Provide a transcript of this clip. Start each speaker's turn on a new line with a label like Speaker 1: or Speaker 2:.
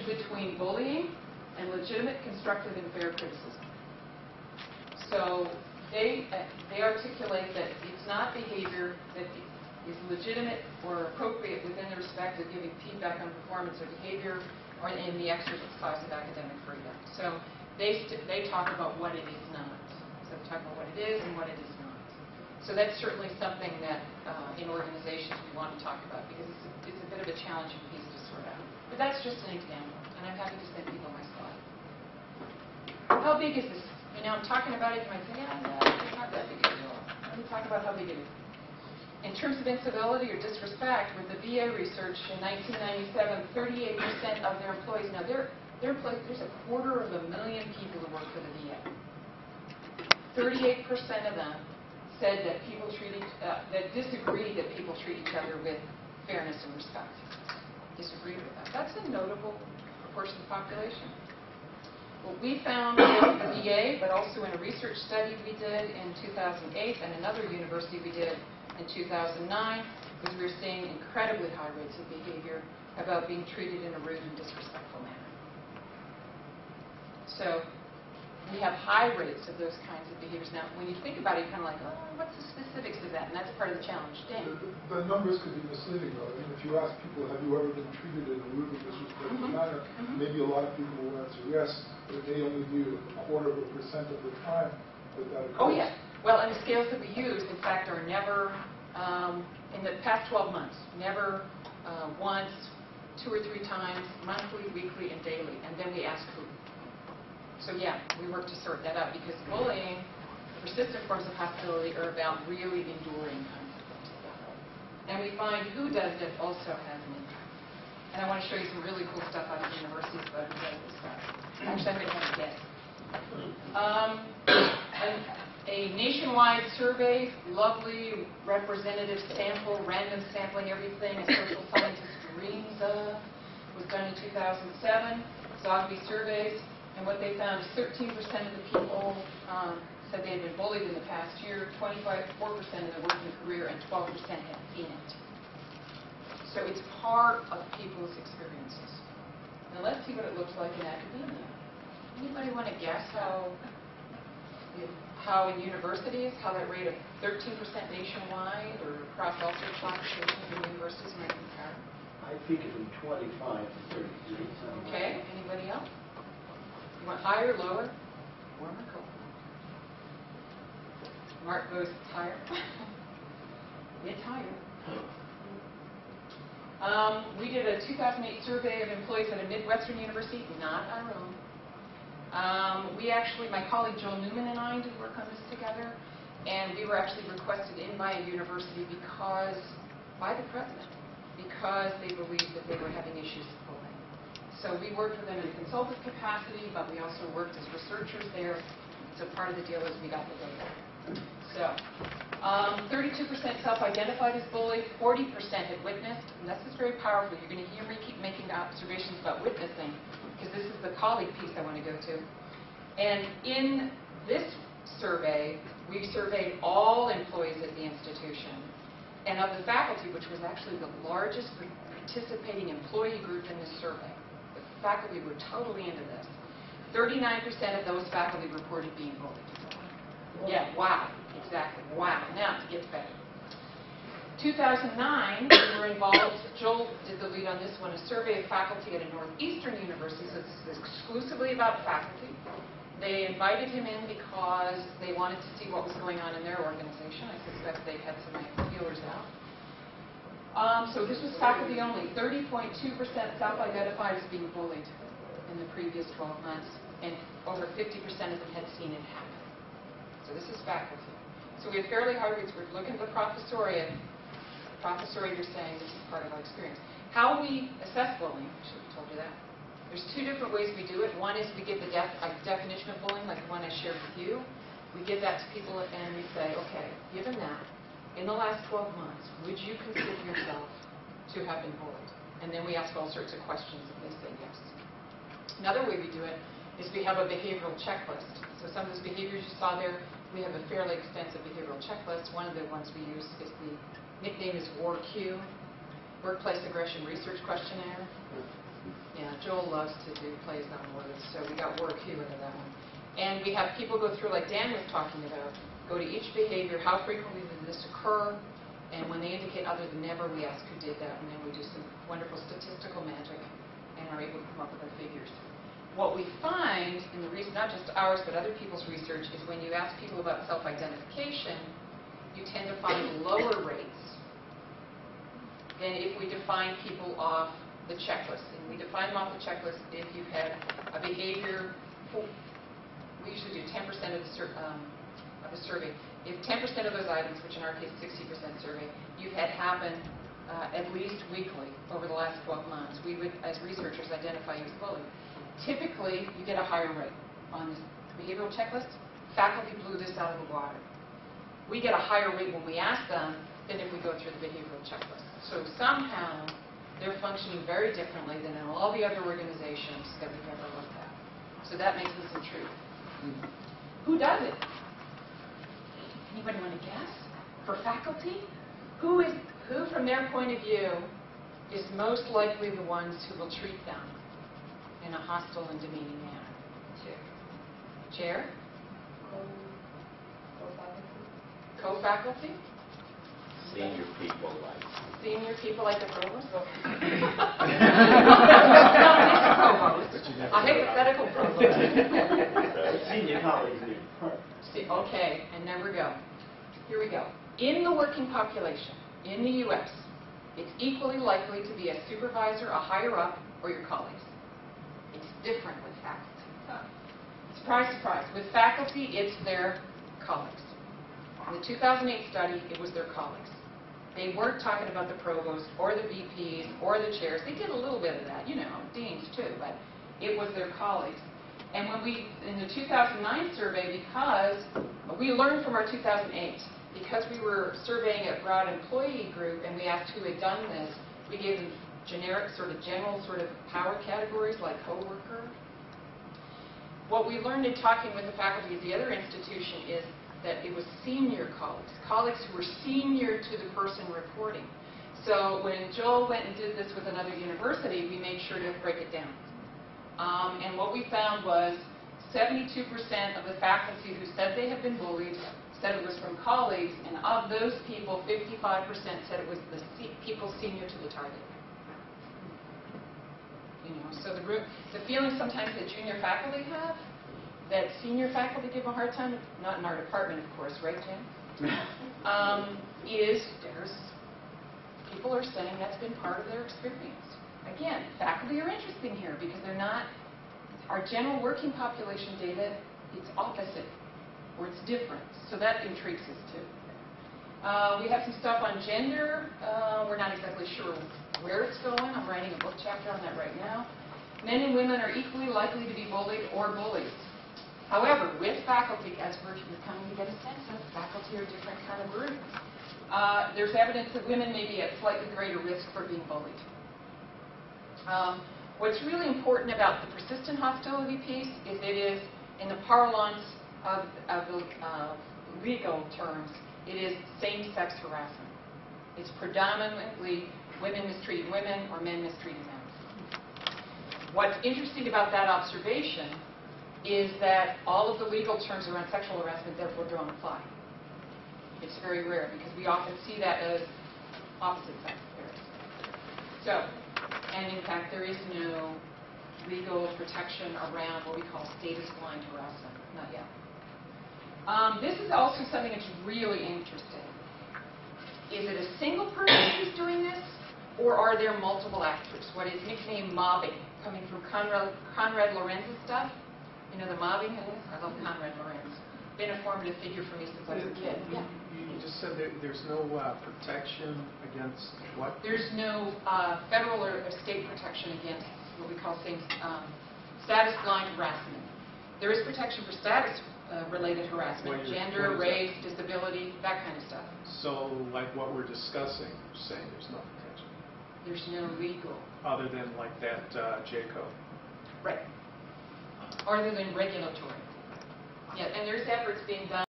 Speaker 1: between bullying and legitimate, constructive, and fair criticism. So they articulate that it's not behavior that is legitimate or appropriate within the respect of giving feedback on performance or behavior or in the exercise of academic freedom. So they talk about what it is not. So they talk about what it is and what it is not. So that's certainly something that in organizations we want to talk about because it's a bit of a challenging piece to sort out. But that's just an example, and I'm happy to send people my slide. How big is this? You know, I'm talking about it, you might say, yeah, no, it's not that big a deal. Let me talk about how big it is. In terms of incivility or disrespect, with the VA research in 1997, 38% of their employees, now their employees, there's 250,000 people who work for the VA. 38% of them said that that disagreed that people treat each other with fairness and respect. Disagreed with that. That's a notable proportion of the population. What we found with the VA, but also in a research study we did in 2008 and another university we did in 2009, was we were seeing incredibly high rates of behavior about being treated in a rude and disrespectful manner. So we have high rates of those kinds of behaviors. Now, when you think about it, you're kind of like, oh, what's the specifics of that? And that's part of the challenge. Dan?
Speaker 2: The numbers could be misleading, though. I mean, if you ask people, have you ever been treated in a rude or disrespectful manner, maybe a lot of people will answer yes, but it may only be 0.25% of the time that occurs.
Speaker 1: Oh, yeah. Well, and the scales that we use, in fact, are never, in the past 12 months, never once, 2 or 3 times, monthly, weekly, and daily. And then we ask who. So yeah, we work to sort that out because bullying, persistent forms of hostility are about really enduring kinds of things. And we find who does it also has an impact. And I want to show you some really cool stuff out of universities about who does this stuff. Actually, I'm going to have a guess. A nationwide survey, lovely representative sample, random sampling everything, a social scientist dreams of, was done in 2007, Zogby surveys. And what they found is 13% of the people said they had been bullied in the past year, 4% in their working career, and 12% had seen it. So it's part of people's experiences. Now let's see what it looks like in academia. Anybody want to guess how in universities, how that rate of 13% nationwide or across all sorts of populations in universities might compare?
Speaker 3: I think it would be 25 to 33.
Speaker 1: Okay, anybody else? You want higher, lower? Warm or cold? Mark goes higher. It's higher. We did a 2008 survey of employees at a Midwestern university, not our own. My colleague Joel Newman and I did work on this together, and we were actually requested in by a university by the president, because they believed that they were having issues with bullying. So we worked with them in a consultative capacity, but we also worked as researchers there. So part of the deal is we got the data. So 32% self-identified as bullied, 40% had witnessed, and this is very powerful. You're going to hear me keep making observations about witnessing, because this is the colleague piece I want to go to. And in this survey, we surveyed all employees at the institution. And of the faculty, which was actually the largest participating employee group in this survey, the faculty were totally into this. 39% of those faculty reported being bullied. Yeah, wow, exactly, wow. Now, it gets better. 2009, we were involved, Joel did the lead on this one, a survey of faculty at a Northeastern university, so this is exclusively about faculty. They invited him in because they wanted to see what was going on in their organization. I suspect they had some feelers out. So this was faculty only. 30.2% self-identified as being bullied in the previous 12 months, and over 50% of them had seen it happen. So this is faculty. So we have fairly high rates. We're looking at the professoriate. Professoriate are saying this is part of our experience. How we assess bullying, I should have told you that. There's 2 different ways we do it. One is we give the definition of bullying, like the one I shared with you. We give that to people and we say, okay, given that, in the last 12 months, would you consider yourself to have been bullied? And then we ask all sorts of questions and they say yes. Another way we do it is we have a behavioral checklist. So some of those behaviors you saw there, we have a fairly extensive behavioral checklist. One of the ones we use is the nickname is WARQ, Workplace Aggression Research Questionnaire. Yeah, Joel loves to do plays on words, so we got work here into that one. And we have people go through, like Dan was talking about, go to each behavior, how frequently did this occur, and when they indicate other than never, we ask who did that, and then we do some wonderful statistical magic and are able to come up with our figures. What we find, in the reason, not just ours, but other people's research, is when you ask people about self-identification, you tend to find lower rates than if we define people off the checklist. And we define them off the checklist if you've had a behavior, we usually do 10% of the survey. If 10% of those items, which in our case 60% survey, you've had happen at least weekly over the last 12 months, we would, as researchers, identify you as bullied. Typically, you get a higher rate on this behavioral checklist. Faculty blew this out of the water. We get a higher rate when we ask them than if we go through the behavioral checklist. So somehow, they're functioning very differently than in all the other organizations that we've ever looked at. So that makes this the truth. Who does it? Anybody want to guess? For faculty? Who, from their point of view, is most likely the ones who will treat them in a hostile and demeaning manner? Chair? Co-faculty?
Speaker 3: Senior people like.
Speaker 1: Senior people like the provost? A hypothetical provost.
Speaker 3: Senior colleagues do.
Speaker 1: Okay, and there we go. Here we go. In the working population, in the U.S., it's equally likely to be a supervisor, a higher up, or your colleagues. It's different with faculty. Surprise, surprise. With faculty, it's their colleagues. In the 2008 study, it was their colleagues. They weren't talking about the provost or the VPs or the chairs. They did a little bit of that, deans too, but it was their colleagues. And when we, in the 2009 survey, because we learned from our 2008, because we were surveying a broad employee group and we asked who had done this, we gave them general power categories like coworker. What we learned in talking with the faculty at the other institution is that it was senior colleagues who were senior to the person reporting. So when Joel went and did this with another university, we made sure to break it down. And what we found was 72% of the faculty who said they had been bullied said it was from colleagues, and of those people, 55% said it was the people senior to the target. So the feeling sometimes that junior faculty have, that senior faculty give a hard time, not in our department, of course, right, Jim? Is people are saying that's been part of their experience. Again, faculty are interesting here because they're not, our general working population data, it's opposite, or it's different. So that intrigues us too. We have some stuff on gender. We're not exactly sure where it's going. I'm writing a book chapter on that right now. Men and women are equally likely to be bullied or bullied. However, with faculty, as we're coming to get a sense of, faculty are a different kind of group. There's evidence that women may be at slightly greater risk for being bullied. What's really important about the persistent hostility piece is it is, in the parlance of the legal terms, it is same-sex harassment. It's predominantly women mistreating women or men mistreating men. What's interesting about that observation is that all of the legal terms around sexual harassment therefore don't apply. It's very rare because we often see that as opposite sex affairs. So, and in fact, there is no legal protection around what we call status-blind harassment. Not yet. This is also something that's really interesting. Is it a single person who's doing this, or are there multiple actors? What is nicknamed mobbing, coming from Conrad Lorenz's stuff? You know the mobbing? I love Conrad Lorenz. Been a formative figure for me since I was a kid. Yeah.
Speaker 4: You just said there's no protection against what?
Speaker 1: There's no federal or state protection against what we call status-blind harassment. There is protection for status-related harassment, gender, race, disability, that kind of stuff.
Speaker 4: So, like what we're discussing, you're saying there's no protection?
Speaker 1: There's no legal.
Speaker 4: Other than like that J-code?
Speaker 1: Right. Other than regulatory. Yeah, and there's efforts being done